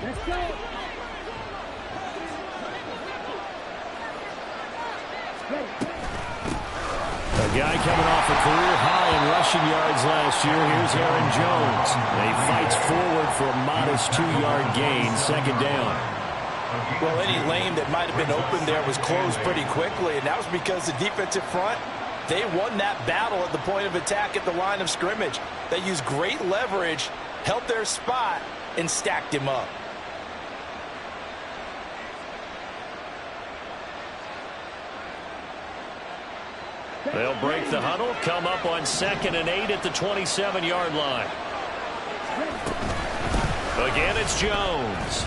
A guy coming off a career high in rushing yards last year. Here's Aaron Jones. And he fights forward for a modest 2-yard gain, second down. Well, any lane that might have been open there was closed pretty quickly, and that was because the defensive front, they won that battle at the point of attack at the line of scrimmage. They used great leverage, held their spot, and stacked him up. They'll break the huddle, come up on 2nd and 8 at the 27-yard line. Again, it's Jones.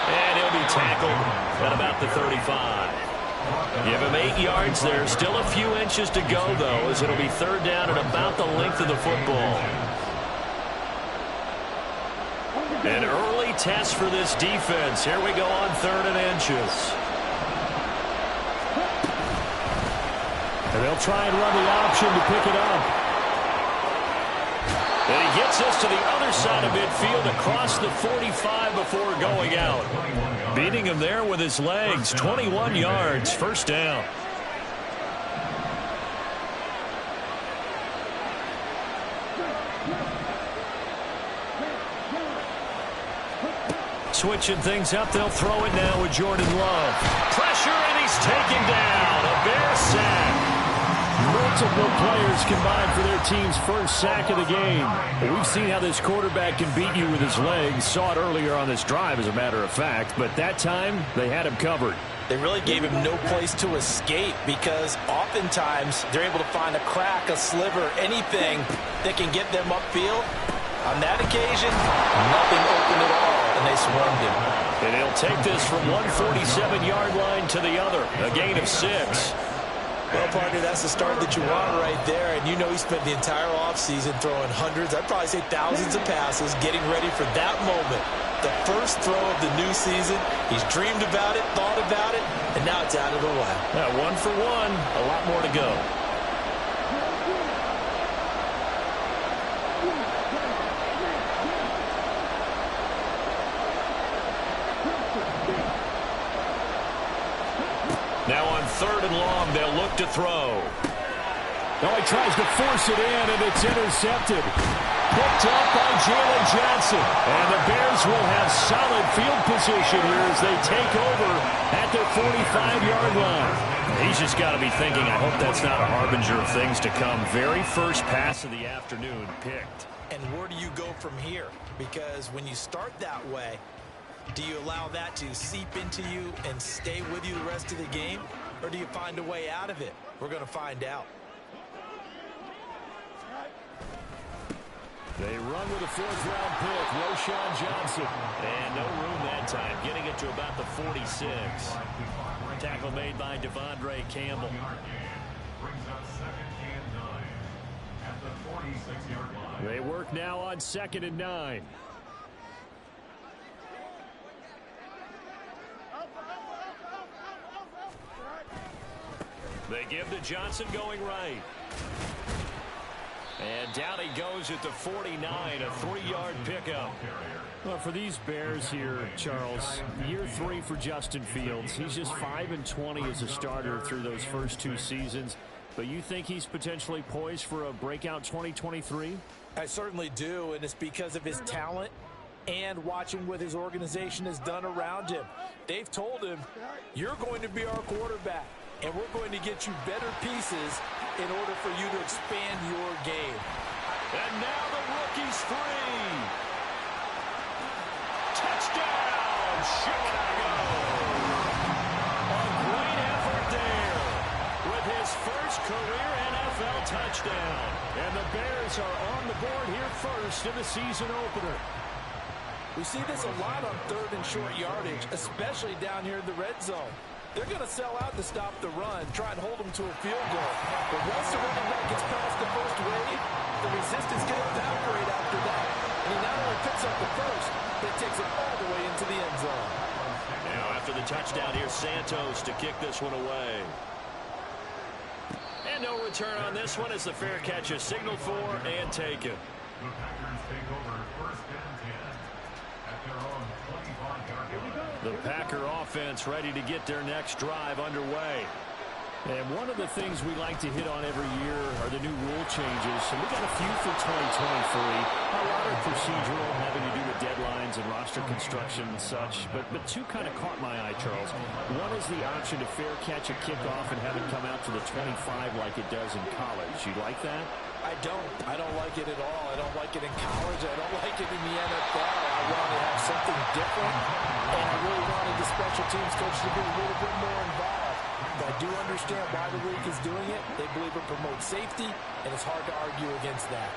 And he'll be tackled at about the 35. Give him 8 yards there. Still a few inches to go, though, as it'll be third down at about the length of the football. An early test for this defense. Here we go on 3rd and inches. And they'll try and run the option to pick it up. And he gets us to the other side of midfield across the 45 before going out. Beating him there with his legs. 21 yards, first down. Switching things up, they'll throw it now with Jordan Love. Pressure, and he's taken down. A Bear sack. Multiple players combined for their team's first sack of the game. We've seen how this quarterback can beat you with his legs. Saw it earlier on this drive, as a matter of fact. But that time, they had him covered. They really gave him no place to escape because oftentimes they're able to find a crack, a sliver, anything that can get them upfield. On that occasion, nothing open at all, and they swarmed him. And he'll take this from 147-yard line to the other. A gain of 6. Well, partner, that's the start that you want right there. And you know he spent the entire offseason throwing hundreds, I'd probably say thousands of passes, getting ready for that moment. The first throw of the new season. He's dreamed about it, thought about it, and now it's out of the way. Yeah, 1 for 1. A lot more to go. Now on 3rd and long, they'll look to throw. No, he tries to force it in, and it's intercepted. Picked up by Jalen Johnson. And the Bears will have solid field position here as they take over at their 45-yard line. He's just got to be thinking, I hope that's not a harbinger of things to come. Very first pass of the afternoon picked. And where do you go from here? Because when you start that way, do you allow that to seep into you and stay with you the rest of the game? Or do you find a way out of it? We're going to find out. They run with a 4th-round pick, Roschon Johnson. And no room that time, getting it to about the 46. Tackle made by Devondre Campbell. They work now on 2nd and 9. They give to Johnson going right. And down he goes at the 49, a 3-yard pickup. Well, for these Bears here, Charles, year 3 for Justin Fields. He's just 5-20 as a starter through those first 2 seasons. But you think he's potentially poised for a breakout 2023? I certainly do, and it's because of his talent and watching what his organization has done around him. They've told him, you're going to be our quarterback, and we're going to get you better pieces in order for you to expand your game. And now the rookie's free. Touchdown, Chicago. A great effort there with his first career NFL touchdown. And the Bears are on the board here first in the season opener. We see this a lot on 3rd and short yardage, especially down here in the red zone. They're going to sell out to stop the run, try and hold them to a field goal. But once the running back gets past the first wave, the resistance can evaporate after that. And he not only picks up the first, but takes it all the way into the end zone. Now after the touchdown, here's Santos to kick this one away. And no return on this one as the fair catch is signaled for and taken. The Packers take over 1st and 10 The Packer offense ready to get their next drive underway. And one of the things we like to hit on every year are the new rule changes. And we got a few for 2023. A lot of procedural, having to do with deadlines and roster construction and such. But two kind of caught my eye, Charles. One is the option to fair catch a kickoff and have it come out to the 25 like it does in college. You like that? I don't. I don't like it at all. I don't like it in college. I don't like it in the NFL. I want to have something different. And I really wanted the special teams coach to be a little bit more involved. But I do understand why the league is doing it. They believe it promotes safety, and it's hard to argue against that.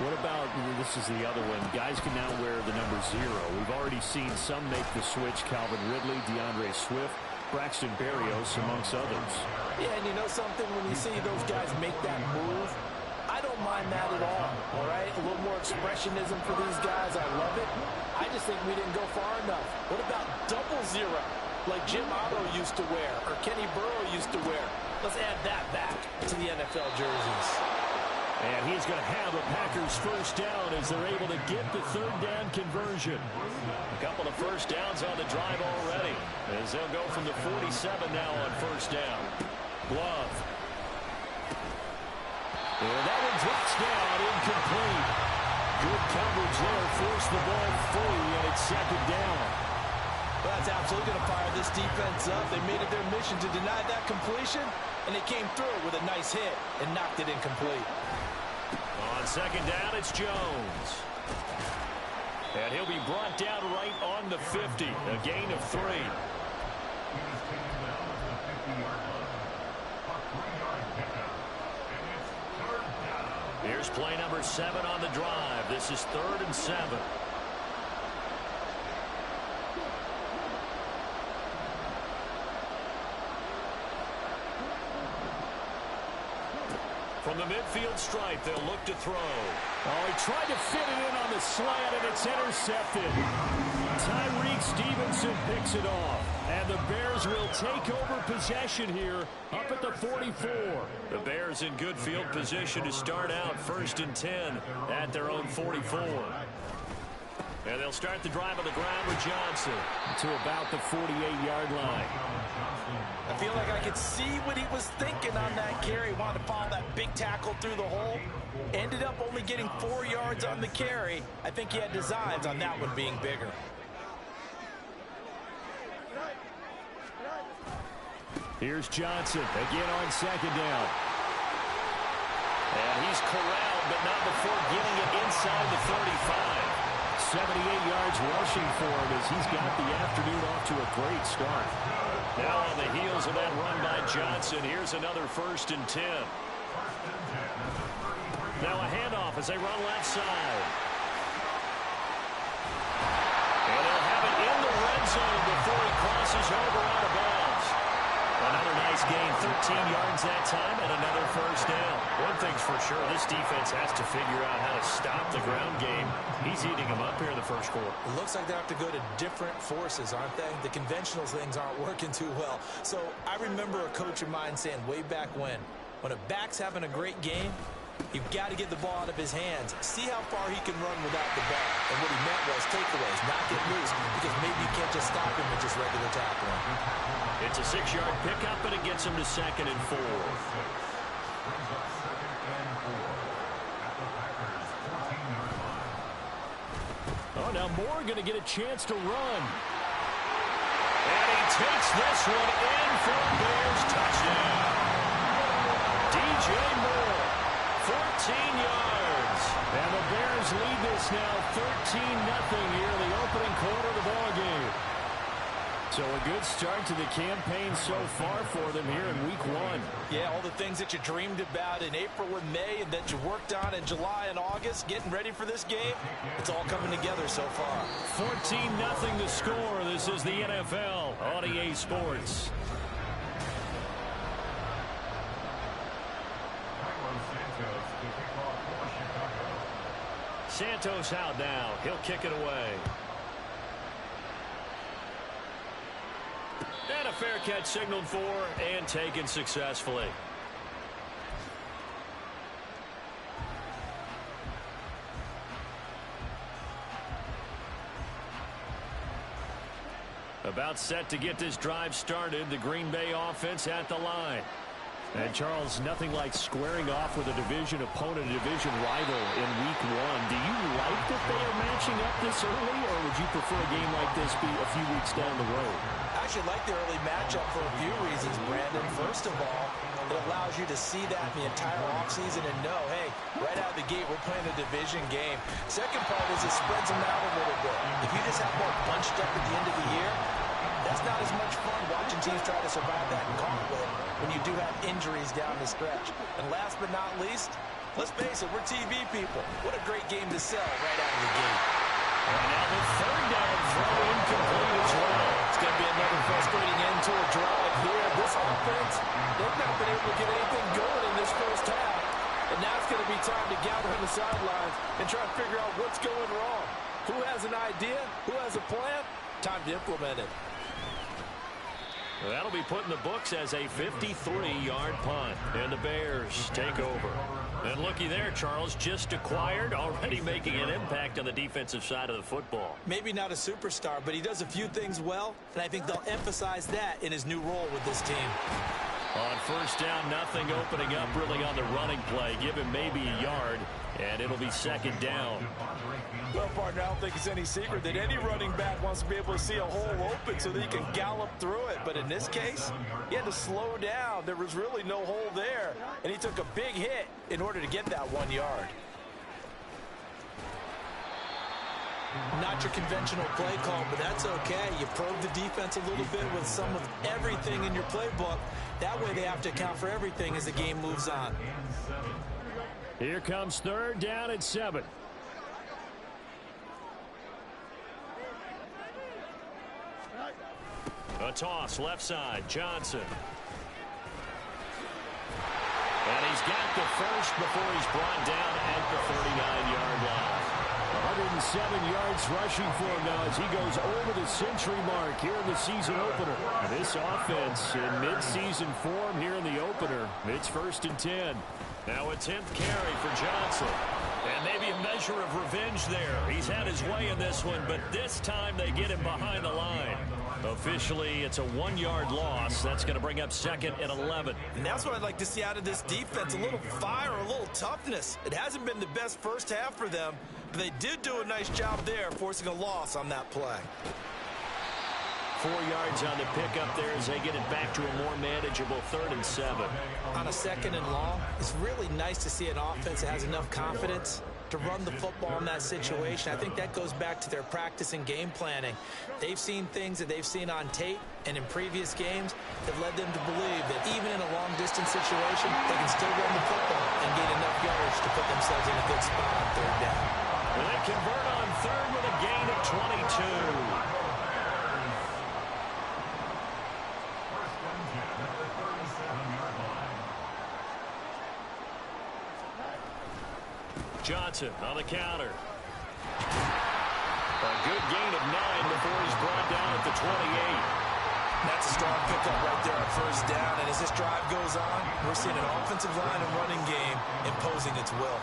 What about, this is the other one, guys can now wear the number 0. We've already seen some make the switch, Calvin Ridley, DeAndre Swift, Braxton Berrios, amongst others. Yeah, and you know something, when you see those guys make that move, I don't mind that at all right? A little more expressionism for these guys. I love it. I just think we didn't go far enough. What about double 0? Like Jim Otto used to wear, or Kenny Burrow used to wear. Let's add that back to the NFL jerseys. And he's going to have a Packers first down as they're able to get the third down conversion. A couple of first downs on the drive already, as they'll go from the 47 now on first down. Glove. And that one drops down, incomplete. Good coverage there, forced the ball free, and it's second down. Well, that's absolutely going to fire this defense up. They made it their mission to deny that completion, and they came through with a nice hit and knocked it incomplete. On second down, it's Jones. And he'll be brought down right on the 50, a gain of 3. Here's play number 7 on the drive. This is 3rd and 7. From the midfield stripe, they'll look to throw. Oh, he tried to fit it in on the slant, and it's intercepted. Tyreek Stevenson picks it off. And the Bears will take over possession here up at the 44. The Bears in good field position to start out 1st and 10 at their own 44. And they'll start the drive on the ground with Johnson to about the 48-yard line. I feel like I could see what he was thinking on that carry. Wanted to follow that big tackle through the hole. Ended up only getting 4 yards on the carry. I think he had designs on that one being bigger. Here's Johnson again on second down. And he's corralled, but not before getting it inside the 35. 78 yards rushing for him as he's got the afternoon off to a great start. Now on the heels of that run by Johnson, here's another 1st and 10. Now a handoff as they run left side. And they'll have it in the red zone before he crosses over out of bounds. Another nice gain, 13 yards that time, and another first down. One thing's for sure, this defense has to figure out how to stop the ground game. He's eating them up here in the first quarter. It looks like they have to go to different forces, aren't they? The conventional things aren't working too well. So I remember a coach of mine saying way back when a back's having a great game, you've got to get the ball out of his hands. See how far he can run without the ball. And what he meant was takeaways, not get loose, because maybe you can't just stop him with just regular tackling. It's a 6-yard pickup, and it gets him to 2nd and 4. Oh, now Moore going to get a chance to run. And he takes this one in for a Bears touchdown. DJ Moore, 14 yards. And the Bears lead this now 13-0 here in the opening quarter of the ballgame. So a good start to the campaign so far for them here in week 1. Yeah, all the things that you dreamed about in April and May and that you worked on in July and August, getting ready for this game, it's all coming together so far. 14-0 the score. This is the NFL on EA Sports. Santos out now. He'll kick it away. And a fair catch signaled for and taken successfully. About set to get this drive started. The Green Bay offense at the line. And, Charles, nothing like squaring off with a division opponent, a division rival in Week 1. Do you like that they are matching up this early, or would you prefer a game like this be a few weeks down the road? I actually like the early matchup for a few reasons, Brandon. First of all, it allows you to see that in the entire offseason and know, hey, right out of the gate, we're playing a division game. Second part is it spreads them out a little bit. If you just have more bunched up at the end of the year, that's not as much fun watching teams try to survive that gauntlet when you do have injuries down the stretch. And last but not least, let's face it, we're TV people. What a great game to sell right out of the gate. And now the third down throw incomplete as well. It's going to be another frustrating end to a drive here. This offense, they've not been able to get anything going in this first half. And now it's going to be time to gather on the sidelines and try to figure out what's going wrong. Who has an idea? Who has a plan? Time to implement it. Well, that'll be put in the books as a 53-yard punt. And the Bears take over. And looky there, Charles, just acquired, already making an impact on the defensive side of the football. Maybe not a superstar, but he does a few things well, and I think they'll emphasize that in his new role with this team. On first down, nothing opening up really on the running play. Give him maybe a yard, and it'll be second down. Well, partner, I don't think it's any secret that any running back wants to be able to see a hole open so that he can gallop through it. But in this case, he had to slow down. There was really no hole there, and he took a big hit in order to get that 1 yard. Not your conventional play call, but that's okay. You probe the defense a little bit with some of everything in your playbook. That way they have to account for everything as the game moves on. Here comes third down and 7. A toss, left side, Johnson. And he's got the first before he's brought down at the 39-yard line. 107 yards rushing for him now as he goes over the century mark here in the season opener. This offense in midseason form here in the opener. It's 1st and 10. Now a 10th carry for Johnson. And maybe a measure of revenge there. He's had his way in this one, but this time they get him behind the line. Officially, it's a 1-yard loss. That's going to bring up 2nd and 11. And that's what I'd like to see out of this defense, a little fire, a little toughness. It hasn't been the best first half for them, but they did do a nice job there, forcing a loss on that play. 4 yards on the pickup there as they get it back to a more manageable 3rd and 7. On a 2nd and long, it's really nice to see an offense that has enough confidence to run the football in that situation. I think that goes back to their practice and game planning. They've seen things that they've seen on tape and in previous games that led them to believe that even in a long-distance situation, they can still run the football and gain enough yardage to put themselves in a good spot on 3rd down. And they convert on 3rd with a gain of 22. Johnson on the counter. A good gain of 9 before he's brought down at the 28. That's a strong pickup right there on 1st down. And as this drive goes on, we're seeing an offensive line and running game imposing its will.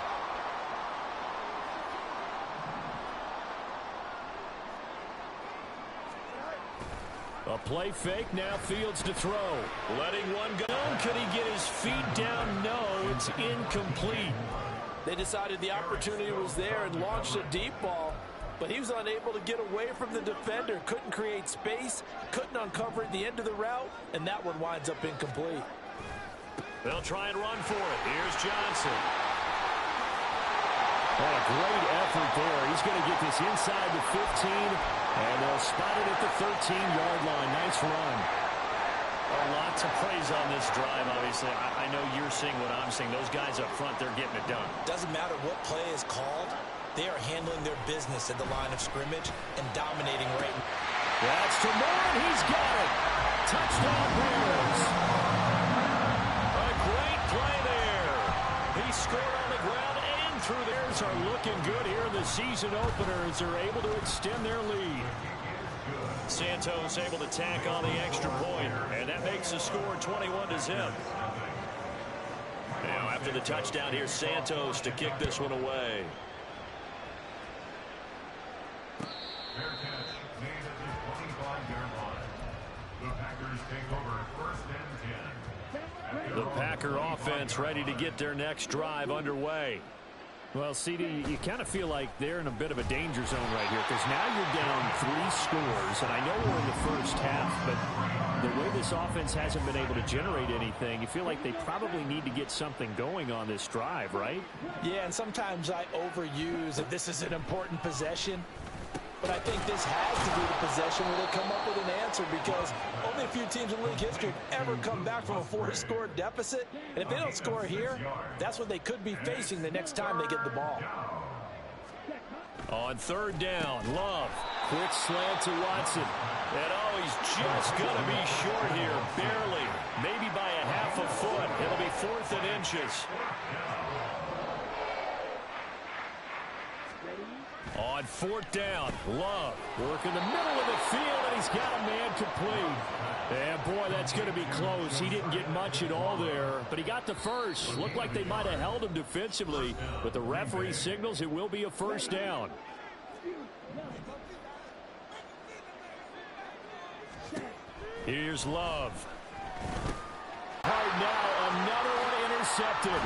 A play fake, now Fields to throw. Letting one go. Could he get his feet down? No, it's incomplete. They decided the opportunity was there and launched a deep ball, but he was unable to get away from the defender, couldn't create space, couldn't uncover at the end of the route, and that one winds up incomplete. They'll try and run for it. Here's Johnson. Oh, a great effort there. He's going to get this inside the 15, and they'll spot it at the 13-yard line. Nice run. Lots of praise on this drive, obviously. I know you're seeing what I'm seeing. Those guys up front, they're getting it done. Doesn't matter what play is called. They are handling their business at the line of scrimmage and dominating right now. That's to Moore, and he's got it. Touchdown Bears. A great play there. He scored on the ground and through there. Bears are looking good here in the season opener as they're able to extend their lead. Santos able to tack on the extra point, and that makes the score 21-0. Now, after the touchdown, here's Santos to kick this one away. The Packer offense ready to get their next drive underway. Well, CD, you kind of feel like they're in a bit of a danger zone right here because now you're down 3 scores, and I know we're in the first half, but the way this offense hasn't been able to generate anything, you feel like they probably need to get something going on this drive, right? Yeah, and sometimes I overuse that this is an important possession. But I think this has to be the possession where they come up with an answer because only a few teams in league history have ever come back from a 4-score deficit. And if they don't score here, that's what they could be facing the next time they get the ball. On 3rd down, Love. Quick slant to Watson. And oh, he's just going to be short here, barely. Maybe by a half a foot. It'll be 4th and inches. On 4th down, Love working the middle of the field, and he's got a man complete. And boy, that's going to be close. He didn't get much at all there, but he got the first. Looked like they might have held him defensively, but the referee signals it will be a 1st down. Here's Love. Hard now, another one intercepted.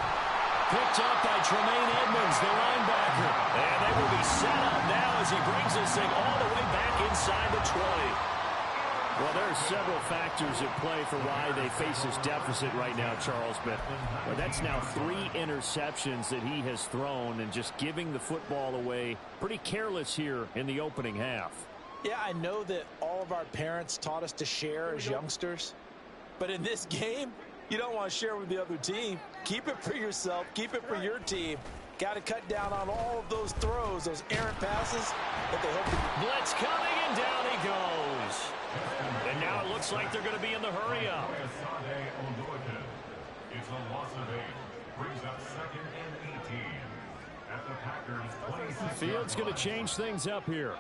Picked up by Tremaine Edmonds, the linebacker. And they will be set up now as he brings this thing all the way back inside the 20. Well, there are several factors at play for why they face this deficit right now, Charles. But that's now 3 interceptions that he has thrown and just giving the football away. Pretty careless here in the opening half. Yeah, I know that all of our parents taught us to share as youngsters. But in this game, you don't want to share with the other team. Keep it for yourself. Keep it for your team. Got to cut down on all of those throws, those errant passes that they hope to... Blitz coming, and down he goes. And now it looks like they're going to be in the hurry up. It's a loss of 8. Brings up 2nd and 18. At the Packers' 26. Field's going to change things up here.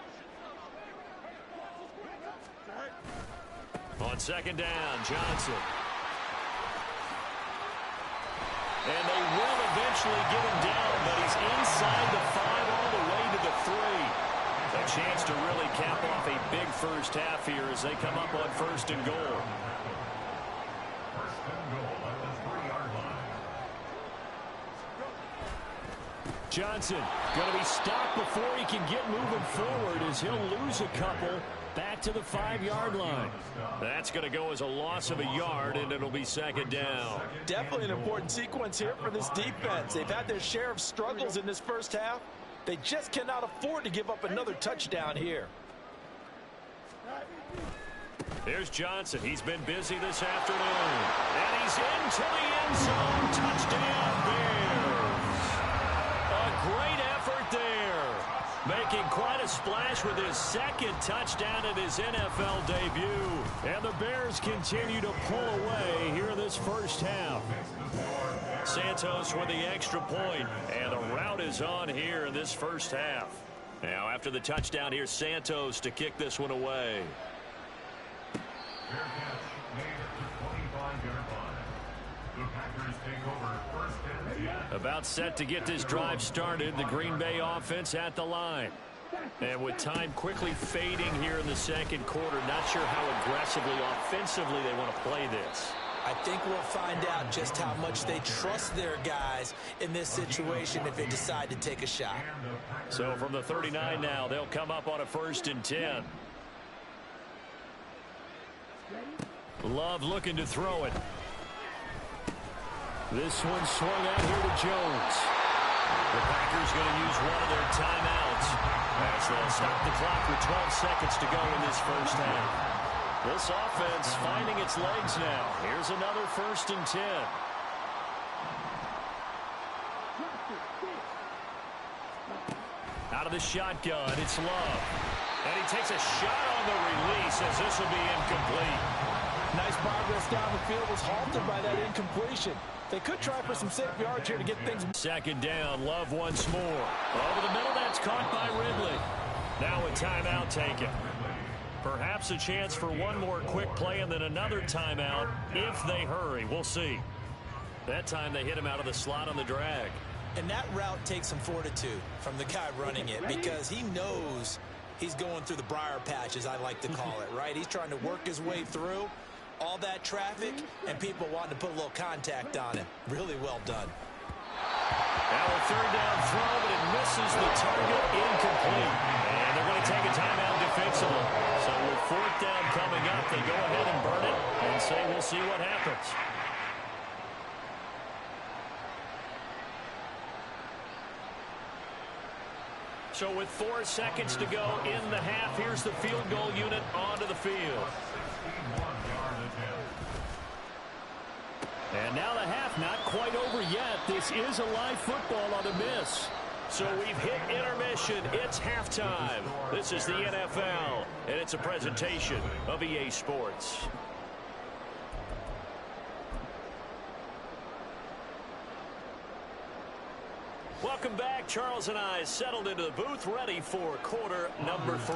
On 2nd down, Johnson. And they will eventually get him down, but he's inside the 5 all the way to the 3. A chance to really cap off a big first half here as they come up on 1st and goal. 1st and goal at the 3-yard line. Johnson going to be stopped before he can get moving forward as he'll lose a couple back to the 5-yard line. That's going to go as a loss of a yard, and it'll be 2nd down. Definitely an important sequence here for this defense. They've had their share of struggles in this first half. They just cannot afford to give up another touchdown here. Here's Johnson. He's been busy this afternoon. And he's into the end zone. Touchdown, Bears. A great effort there. Making quite a splash with his 2nd touchdown in his NFL debut. And the Bears continue to pull away here in this first half. Santos with the extra point, and the route is on here in this first half. Now after the touchdown, here's Santos to kick this one away. Fair catch made at the 25-yard line. The Packers take over 1st and 10. About set to get this drive started, the Green Bay offense at the line. And with time quickly fading here in the 2nd quarter, not sure how aggressively, offensively they want to play this. I think we'll find out just how much they trust their guys in this situation if they decide to take a shot. So from the 39 now, they'll come up on a 1st and 10. Love looking to throw it. This one swung out here to Jones. The Packers going to use one of their timeouts as they'll stop the clock with 12 seconds to go in this first half. This offense finding its legs now. Here's another 1st and 10. Out of the shotgun, it's Love. And he takes a shot on the release as this will be incomplete. Nice progress down the field, was halted by that incompletion. They could try for some safe yards here to get things. 2nd down, Love once more. Over the middle, that's caught by Ridley. Now a timeout taken. Perhaps a chance for one more quick play and then another timeout if they hurry. We'll see. That time they hit him out of the slot on the drag. And that route takes some fortitude from the guy running it because he knows he's going through the briar patch, as I like to call it, right? He's trying to work his way through. All that traffic and people wanting to put a little contact on him. Really well done. Now a third down throw, but it misses the target, incomplete. And they're going to take a timeout defensively. So with fourth down coming up, they go ahead and burn it and say we'll see what happens. So with 4 seconds to go in the half, here's the field goal unit onto the field. And now the half not quite over yet. This is a live football on the miss. So we've hit intermission. It's halftime. This is the NFL, and it's a presentation of EA Sports. Welcome back. Charles and I settled into the booth, ready for quarter number 3.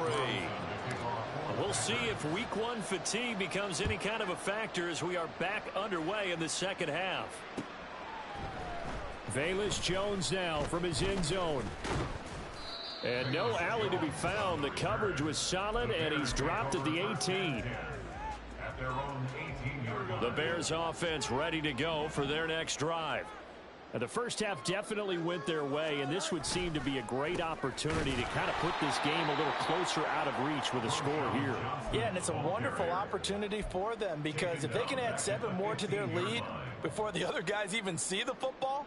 We'll see if week 1 fatigue becomes any kind of a factor as we are back underway in the second half. Velus Jones now from his end zone. And no alley to be found. The coverage was solid, and he's dropped at the 18. The Bears offense ready to go for their next drive. Now, the first half definitely went their way, and this would seem to be a great opportunity to kind of put this game a little closer out of reach with a score here. Yeah, and it's a wonderful opportunity for them because if they can add 7 more to their lead before the other guys even see the football,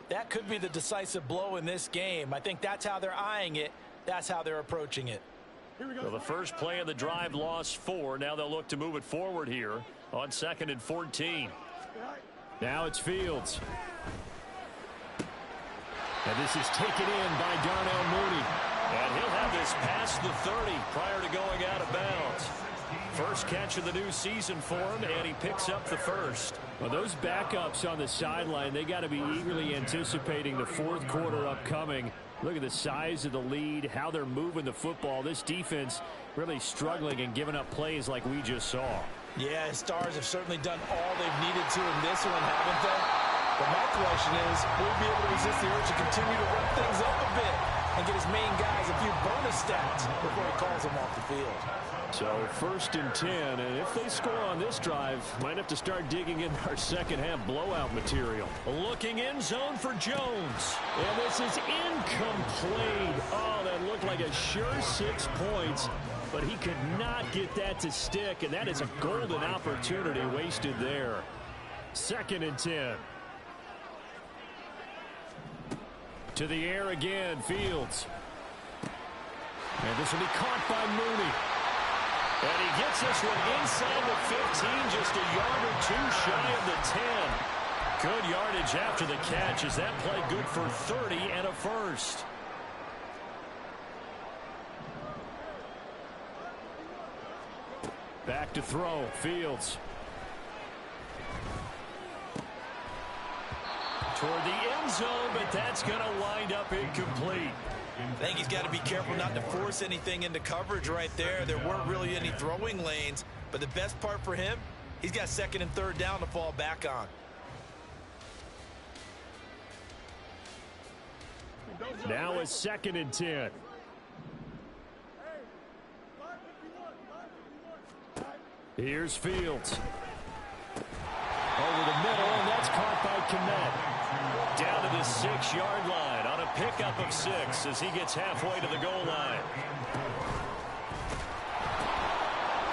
that could be the decisive blow in this game. I think that's how they're eyeing it. That's how they're approaching it. Well, the first play of the drive lost 4. Now they'll look to move it forward here on 2nd and 14. Now it's Fields. And this is taken in by Darnell Mooney. And he'll have this past the 30 prior to going out of bounds. First catch of the new season for him, and he picks up the first. Well, those backups on the sideline, they got to be eagerly anticipating the fourth quarter upcoming. Look at the size of the lead, how they're moving the football. This defense really struggling and giving up plays like we just saw. Yeah, Stars have certainly done all they've needed to in this one, haven't they? But my question is, will he be able to resist the urge to continue to run things up a bit and get his main guys a few bonus stats before he calls them off the field? So 1st and 10, and if they score on this drive, might have to start digging in our second half blowout material. Looking end zone for Jones. And this is incomplete. Oh, that looked like a sure 6 points, but he could not get that to stick, and that is a golden opportunity wasted there. 2nd and 10. To the air again, Fields. And this will be caught by Mooney. And he gets this one inside the 15, just a yard or 2 shy of the 10. Good yardage after the catch. Is that play good for 30 and a first? Back to throw, Fields. Toward the end zone, but that's going to wind up incomplete. I think he's got to be careful not to force anything into coverage right there. There weren't really any throwing lanes, but the best part for him, he's got 2nd and 3rd down to fall back on. Now it's 2nd and 10. Here's Fields. Over the middle, and that's caught by Kmet. Down to the 6-yard line on a pickup of 6 as he gets halfway to the goal line.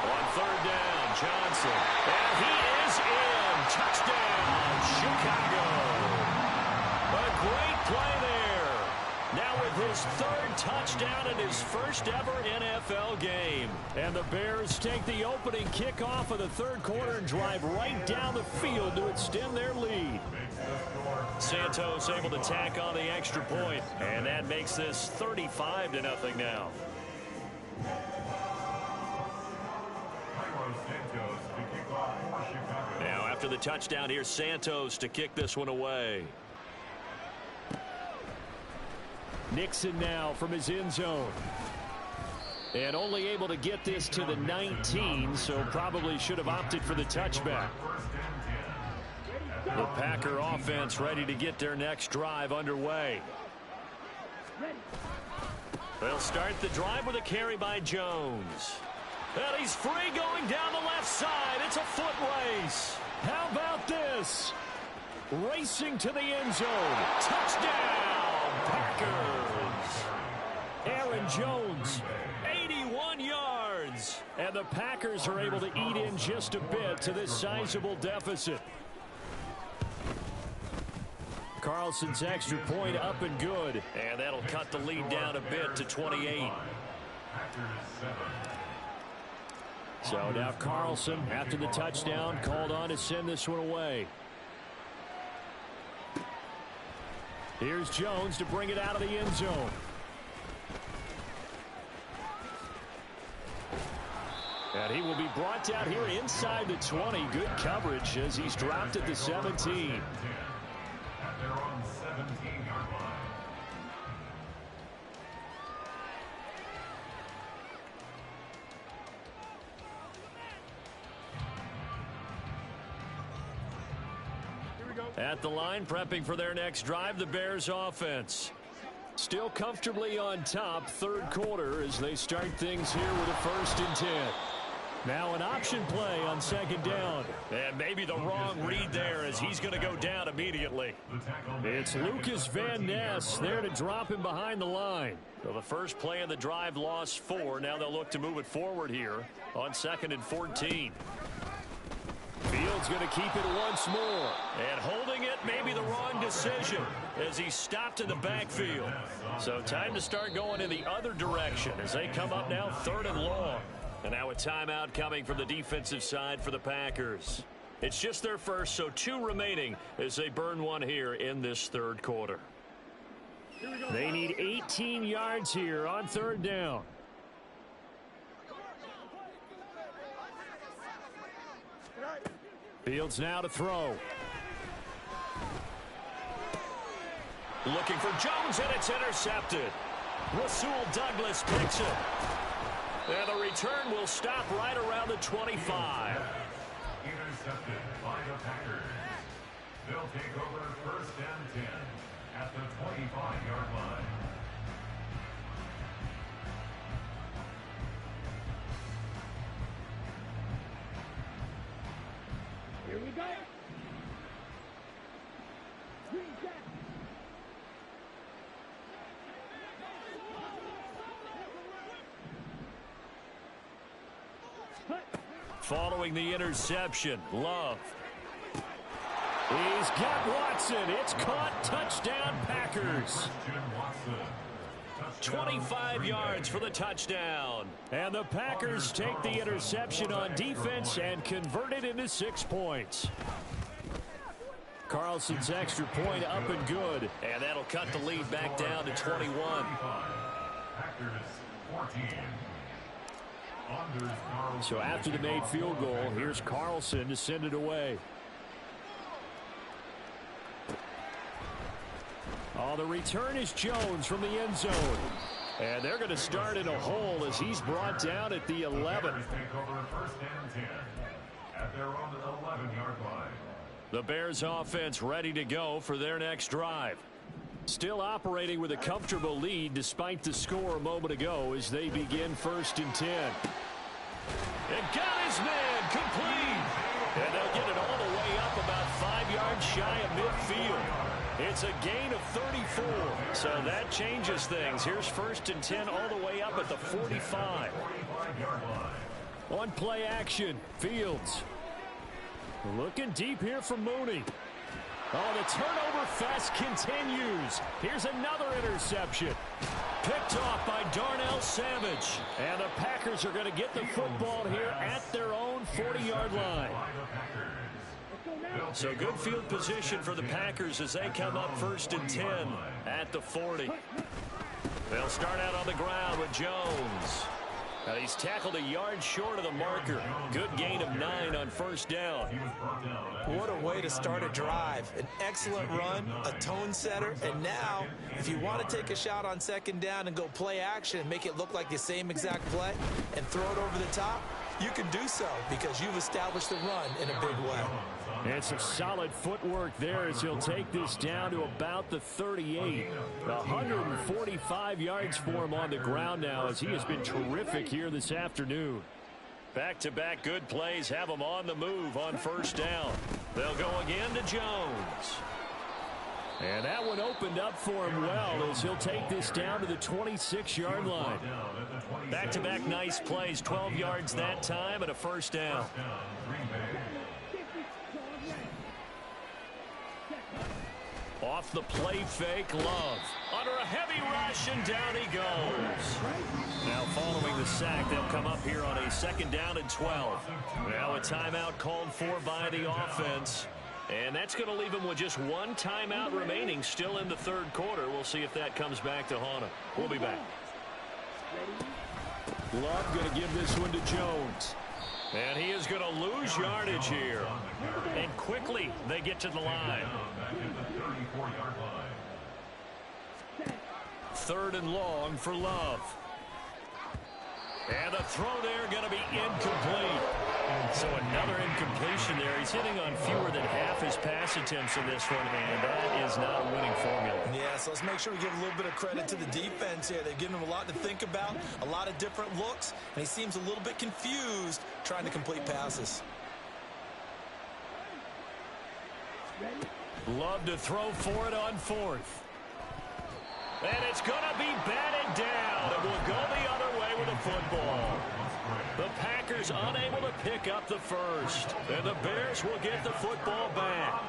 On 3rd down, Johnson. And he is in. Touchdown, Chicago. A great play there. Now with his 3rd touchdown in his first ever NFL game. And the Bears take the opening kickoff of the 3rd quarter and drive right down the field to extend their lead. Santos able to tack on the extra point, and that makes this 35-0 now. Now after the touchdown, here's Santos to kick this one away. Nixon now from his end zone. And only able to get this to the 19, so probably should have opted for the touchback. The Packer offense ready to get their next drive underway. They'll start the drive with a carry by Jones. And he's free going down the left side. It's a foot race. How about this? Racing to the end zone. Touchdown, Packers. Aaron Jones, 81 yards. And the Packers are able to eat in just a bit to this sizable deficit. Carlson's extra point up and good. And that'll cut the lead down a bit to 28. So now Carlson, after the touchdown, called on to send this one away. Here's Jones to bring it out of the end zone. And he will be brought down here inside the 20. Good coverage as he's dropped at the 17. At their own 17-yard line. At the line, prepping for their next drive, the Bears offense. Still comfortably on top, third quarter, as they start things here with a 1st and 10. Now an option play on 2nd down. And maybe the wrong read there as he's going to go down immediately. It's Lucas Van Ness there to drop him behind the line. So the first play of the drive lost 4. Now they'll look to move it forward here on 2nd and 14. Fields going to keep it once more. And holding it may be the wrong decision as he stopped in the backfield. So time to start going in the other direction as they come up now 3rd and long. And now a timeout coming from the defensive side for the Packers. It's just their first, so 2 remaining as they burn one here in this 3rd quarter. They need 18 yards here on 3rd down. Fields now to throw. Looking for Jones, and it's intercepted. Rasul Douglas picks it. And the return will stop right around the 25. Intercepted by the Packers. They'll take over 1st and 10 at the 25-yard line. Here we go. Following the interception, Love. He's got Watson. It's caught. Touchdown, Packers. 25 yards for the touchdown. And the Packers take the interception on defense and convert it into 6 points. Carlson's extra point up and good. And that'll cut the lead back down to 21. Packers 14. So after the made field goal, here's Carlson to send it away. Oh, the return is Jones from the end zone. And they're going to start in a hole as he's brought down at the 11. The Bears offense ready to go for their next drive. Still operating with a comfortable lead despite the score a moment ago as they begin 1st and 10. And got his man complete. And they'll get it all the way up about 5 yards shy of midfield. It's a gain of 34. So that changes things. Here's 1st and 10 all the way up at the 45. On play action, Fields. Looking deep here for Mooney. Oh, the turnover fest continues. Here's another interception. Picked off by Darnell Savage. And the Packers are going to get the football here at their own 40-yard line. So good field position for the Packers as they come up 1st and 10 at the 40. They'll start out on the ground with Jones. And he's tackled a yard short of the marker. Good gain of 9 on 1st down. What a way to start a drive. An excellent run, a tone setter, and now, if you want to take a shot on 2nd down and go play action and make it look like the same exact play and throw it over the top, you can do so because you've established the run in a big way. And some solid footwork there as he'll take this down to about the 38. 145 yards for him on the ground now as he has been terrific here this afternoon. Back-to-back good plays have them on the move on first down. They'll go again to Jones. And that one opened up for him well as he'll take this down to the 26-yard line. Back-to-back nice plays, 12 yards that time and a first down. Off the play fake, Love. Under a heavy rush, and down he goes. Now following the sack, they'll come up here on a 2nd down and 12. Now a timeout called for by the offense. And that's going to leave him with just one timeout remaining still in the 3rd quarter. We'll see if that comes back to haunt him. We'll be back. Love going to give this one to Jones. And he is going to lose yardage here. And quickly they get to the line. 3rd and long for Love. And the throw there going to be incomplete. So another incompletion there. He's hitting on fewer than half his pass attempts in this one, and that is not a winning formula. Yeah, so let's make sure we give a little bit of credit to the defense here. They've given him a lot to think about, a lot of different looks, and he seems a little bit confused trying to complete passes. Love to throw for it on 4th. And it's going to be batted down. It will go the other way with the football. The Packers unable to pick up the first. And the Bears will get the football back.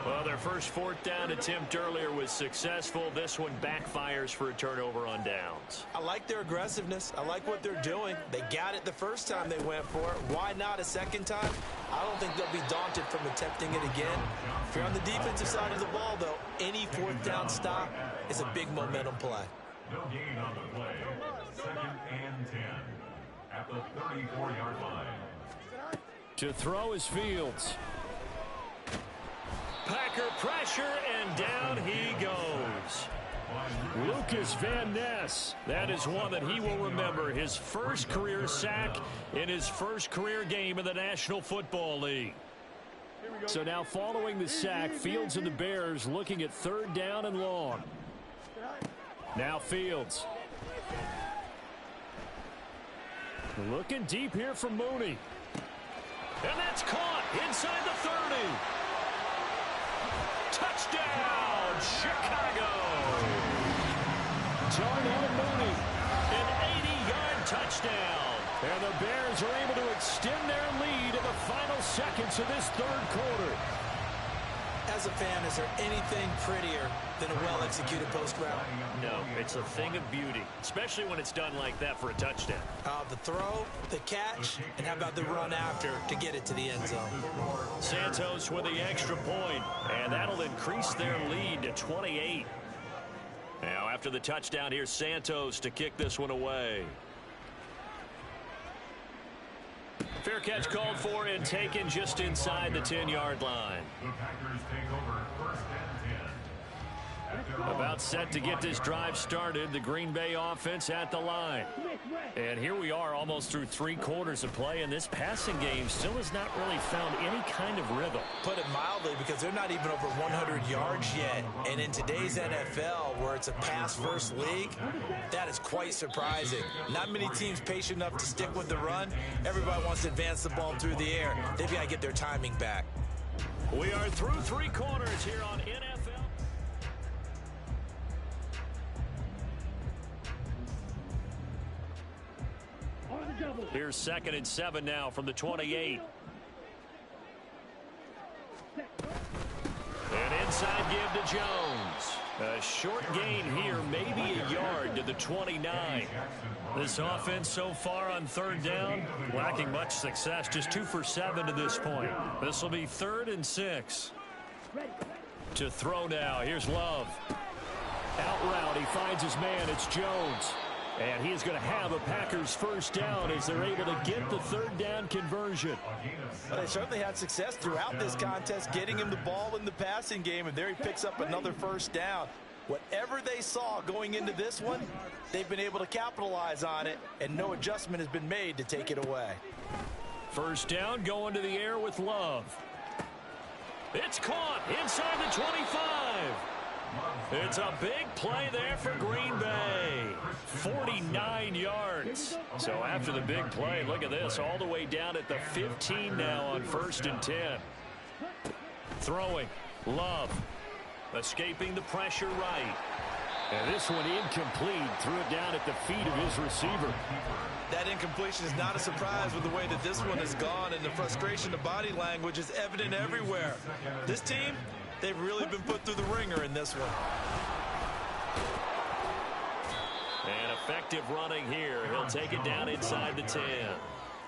Well, their first 4th down attempt earlier was successful. This one backfires for a turnover on downs. I like their aggressiveness. I like what they're doing. They got it the first time they went for it. Why not a second time? I don't think they'll be daunted from attempting it again. If you're on the defensive side of the ball, though, any 4th down stop is a big momentum play. No gain on the play. 2nd and 10 at the 34-yard line. To throw is Fields. Packer pressure, and down he goes. Lucas Van Ness. That is one that he will remember. His first career sack in his first career game in the National Football League. So now following the sack, Fields and the Bears looking at 3rd down and long. Now Fields. Looking deep here for Mooney. And that's caught inside the 30. Touchdown, Chicago. Darnell Mooney. An 80-yard touchdown. And the Bears are able to extend their lead in the final seconds of this 3rd quarter. As a fan, is there anything prettier than a well-executed post route? No, it's a thing of beauty, especially when it's done like that for a touchdown. The throw, the catch, and how about the run after to get it to the end zone? Santos with the extra point, and that'll increase their lead to 28. Now, after the touchdown, here's Santos to kick this one away. Fair catch called for and taken just inside the 10-yard line. The Packers take over 1st and 10. About set to get this drive started, the Green Bay offense at the line. And here we are almost through 3 quarters of play, and this passing game still has not really found any kind of rhythm. Put it mildly, because they're not even over 100 yards yet. And in today's NFL, where it's a pass-first league, that is quite surprising. Not many teams patient enough to stick with the run. Everybody wants to advance the ball through the air. They've got to get their timing back. We are through 3 quarters here on NFL. Here's 2nd and 7 now from the 28. An inside give to Jones. A short gain here, maybe a yard to the 29. This offense so far on 3rd down, lacking much success, just 2 for 7 to this point. This will be 3rd and 6. To throw now, here's Love. Out route, he finds his man, it's Jones. And he is going to have a Packers first down as they're able to get the 3rd down conversion. Well, they certainly had success throughout this contest, getting him the ball in the passing game, and there he picks up another first down. Whatever they saw going into this one, they've been able to capitalize on it, and no adjustment has been made to take it away. First down going to the air with Love. It's caught inside the 25. It's a big play there for Green Bay. 49 yards. So after the big play, look at this, all the way down at the 15 now on 1st and 10. Throwing. Love. Escaping the pressure right. And this one incomplete. Threw it down at the feet of his receiver. That incompletion is not a surprise with the way that this one has gone, and the frustration, the body language is evident everywhere. This team, they've really been put through the ringer in this one. And effective running here. He'll take it down inside the 10.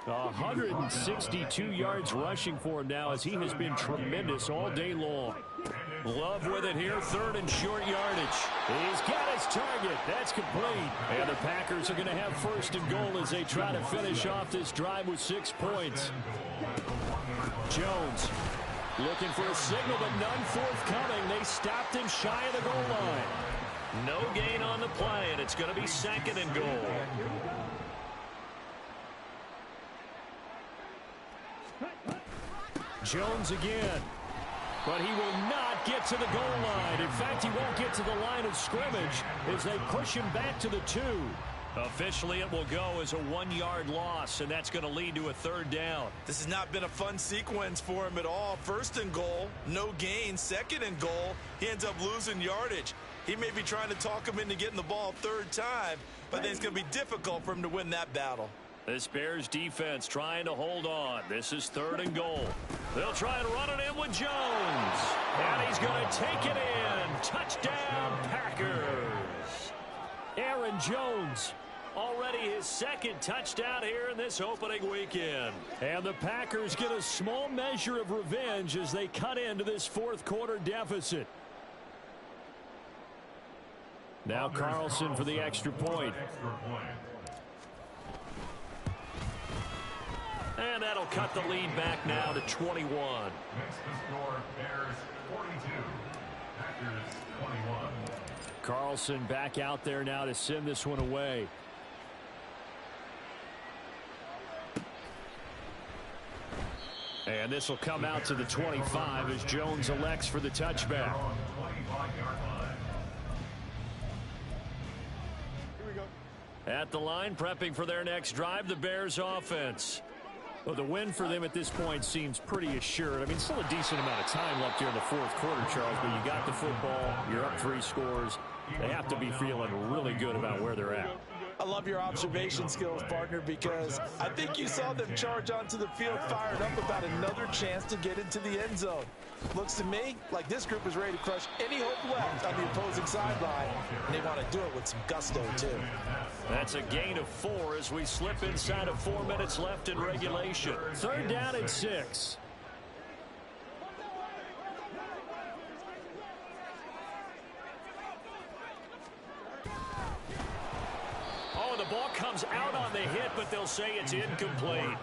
162 yards rushing for him now as he has been tremendous all day long. Love with it here, 3rd and short yardage. He's got his target. That's complete. And the Packers are going to have 1st and goal as they try to finish off this drive with 6 points. Jones looking for a signal, but none forthcoming. They stopped him shy of the goal line. No gain on the play, and it's going to be 2nd and goal. Jones again. But he will not get to the goal line. In fact, he won't get to the line of scrimmage as they push him back to the 2. Officially, it will go as a 1-yard loss, and that's going to lead to a 3rd down. This has not been a fun sequence for him at all. 1st and goal, no gain. 2nd and goal, he ends up losing yardage. He may be trying to talk him into getting the ball 3rd time, but I think it's going to be difficult for him to win that battle. This Bears defense trying to hold on. This is 3rd and goal. They'll try and run it in with Jones. And he's going to take it in. Touchdown, Packers. Aaron Jones, already his 2nd touchdown here in this opening weekend. And the Packers get a small measure of revenge as they cut into this 4th quarter deficit. Now Carlson for the extra point. And that'll cut the lead back now to 21. Next to score, Bears 42, Packers 21. Carlson back out there now to send this one away. And this will come out to the 25 as Jones elects for the touchback. At the line, prepping for their next drive, the Bears offense. Well, the win for them at this point seems pretty assured. I mean, still a decent amount of time left here in the 4th quarter, Charles, but you got the football, you're up 3 scores. They have to be feeling really good about where they're at. I love your observation skills, partner, because I think you saw them charge onto the field fired up about another chance to get into the end zone. Looks to me like this group is ready to crush any hope left on the opposing sideline, and they want to do it with some gusto, too. That's a gain of 4 as we slip inside of 4 minutes left in regulation. 3rd down and 6. Oh, the ball comes out on the hit, but they'll say it's incomplete.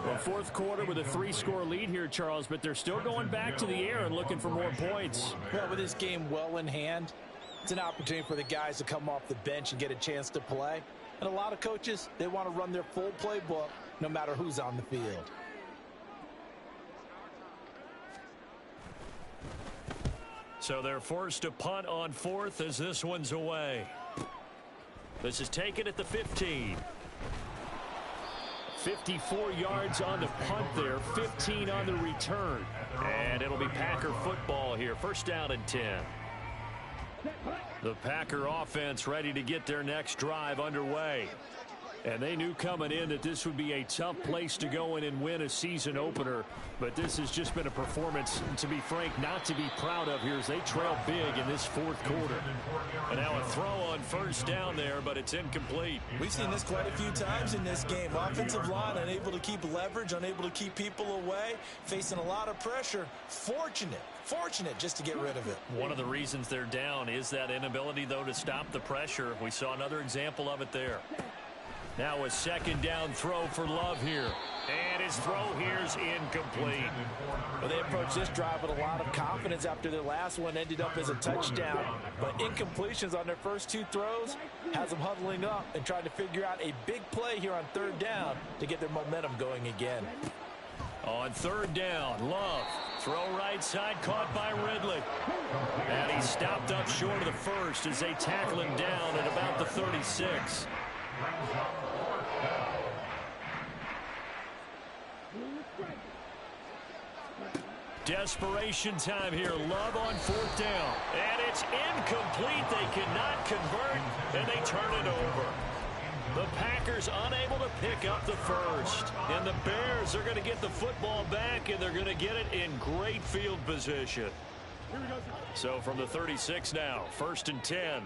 Well, 4th quarter with a 3-score lead here, Charles, but they're still going back to the air and looking for more points. Well, with this game well in hand, it's an opportunity for the guys to come off the bench and get a chance to play. And a lot of coaches, they want to run their full playbook no matter who's on the field. So they're forced to punt on 4th as this one's away. This is taken at the 15. 54 yards on the punt there, 15 on the return. And it'll be Packer football here, 1st down and 10. The Packer offense ready to get their next drive underway. And they knew coming in that this would be a tough place to go in and win a season opener. But this has just been a performance, to be frank, not to be proud of here as they trail big in this 4th quarter. And now a throw on 1st down there, but it's incomplete. We've seen this quite a few times in this game. Offensive line unable to keep leverage, unable to keep people away, facing a lot of pressure. Fortunate just to get rid of it. One of the reasons they're down is that inability, though, to stop the pressure. We saw another example of it there. Now a 2nd down throw for Love here. And his throw here's incomplete. Well, they approached this drive with a lot of confidence after their last one ended up as a touchdown. But incompletions on their first 2 throws has them huddling up and trying to figure out a big play here on 3rd down to get their momentum going again. On 3rd down, Love Throw right side, caught by Ridley. And he stopped up short of the first as they tackle him down at about the 36. Desperation time here. Love on fourth down. And it's incomplete. They cannot convert, and they turn it over. The Packers unable to pick up the first. And the Bears are going to get the football back, and they're going to get it in great field position. So from the 36 now, 1st and 10.